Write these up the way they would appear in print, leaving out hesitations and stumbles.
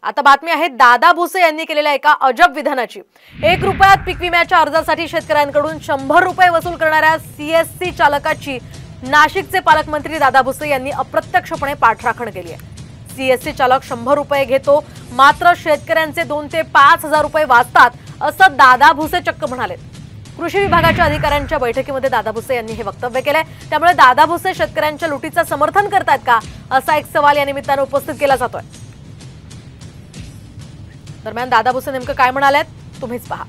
आता बातमी आहे दादा भुसे यांनी केलेल्या एका अजब विधानाची। 1 रुपयात पीक विम्याच्या अर्जासाठी शेतकऱ्यांकडून 100 रुपये वसूल करणाऱ्या सीएससी चालकाची नाशिकचे पालकमंत्री दादा भुसे यांनी अप्रत्यक्षपणे पाठराखण केली आहे। सीएससी चालक 100 रुपये घेतो, मात्र शेतकऱ्यांचे 2 ते 5 हजार रुपये वाचतात, असं दादा भुसे चक्क म्हणाले। कृषी विभागाच्या अधिकाऱ्यांच्या बैठकीमध्ये दादा भुसे यांनी हे वक्तव्य केलंय। त्यामुळे दादा भुसे शेतकऱ्यांच्या लुटीचं समर्थन करतात का, असा एक सवाल या निमित्ताने उपस्थित केला जातोय। दरम्यान दादा भुसे नेमकं काय म्हणालेत तुम्हीच पहा।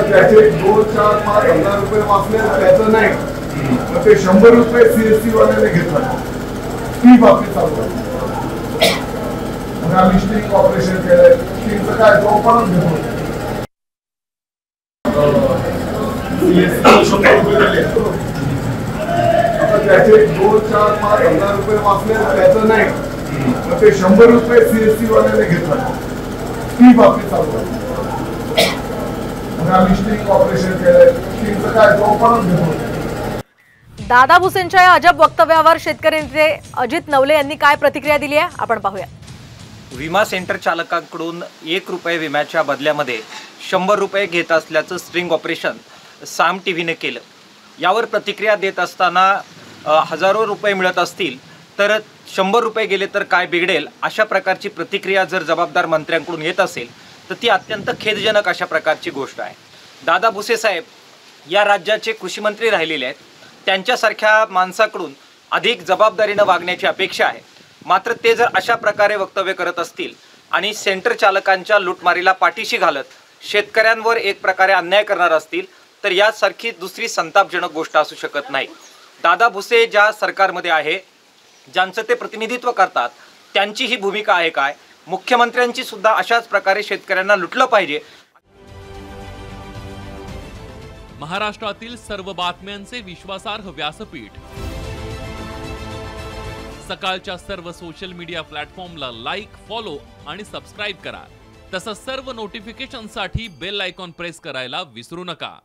त्याचे 2, 4, 5 हजार रुपये वाचले त्याचं नाही, ते 100 रुपये सीएससी वाल्याने घेतला। ती बाबतीत चालू आहे। लिस्टिंग ऑपरेशन केलंय, लिस्टिंगचं काय तो पण घेतो। सीएससी 100 रुपये दिले, त्याचे 2, 4, 5 हजार रुपये वाचले त्याचं नाही, ते 100 रुपये सीएससी वाल्याने घेतला। ती बाबतीत चालू आहे। लिस्टिंग ऑपरेशन केलंय, लिस्टिंगचं काय तो पण घेतो। दादा भुसेंच्या या अजब वक्तव्यावर शेतकरी नेते अजित नवले यांनी काय प्रतिक्रिया दिली आहे आपण पाहूया। विमा सेंटर चालकांकडून 1 रुपये विम्याच्या बदल्यामध्ये 100 रुपये घेत असल्याचं स्ट्रिंग ऑपरेशन साम टीव्हीने केलं। यावर प्रतिक्रिया देत असताना हजारो रुपये मिळत असतील तर 100 रुपये गेले तर काय बिघडेल, अशा प्रकारची प्रतिक्रिया जर जबाबदार मंत्र्यांकडून येत असेल तर ती अत्यंत खेदजनक अशा प्रकारची गोष्ट आहे। दादा भुसे साहेब या राज्याचे कृषी मंत्री राहिलेले आहेत, त्यांच्यासारख्या माणसाकडून अधिक जबाबदारीने वागण्याची अपेक्षा आहे। मात्र ते जर अशा प्रकारे वक्तव्य करत असतील आणि सेंटर चालकांच्या लूटमारीला पाठीशी घालत शेतकऱ्यांवर एक प्रकारे अन्याय करणार असतील तर यासारखी दुसरी संतापजनक गोष्ट असू शकत नाही। दादा भुसे ज्या सरकारमध्ये आहे, ज्यांचं ते प्रतिनिधित्व करतात, त्यांची ही भूमिका आहे काय? मुख्यमंत्र्यांची सुद्धा अशाच प्रकारे शेतकऱ्यांना लुटलं पाहिजे। महाराष्ट्रातील सर्व बातम्यांचे विश्वासार्ह व्यासपीठ, सकाळच्या सर्व सोशल मीडिया प्लॅटफॉर्मला लाईक, फॉलो आणि सबस्क्राईब करा। तसंच सर्व नोटिफिकेशनसाठी बेल आयकॉन प्रेस करायला विसरू नका।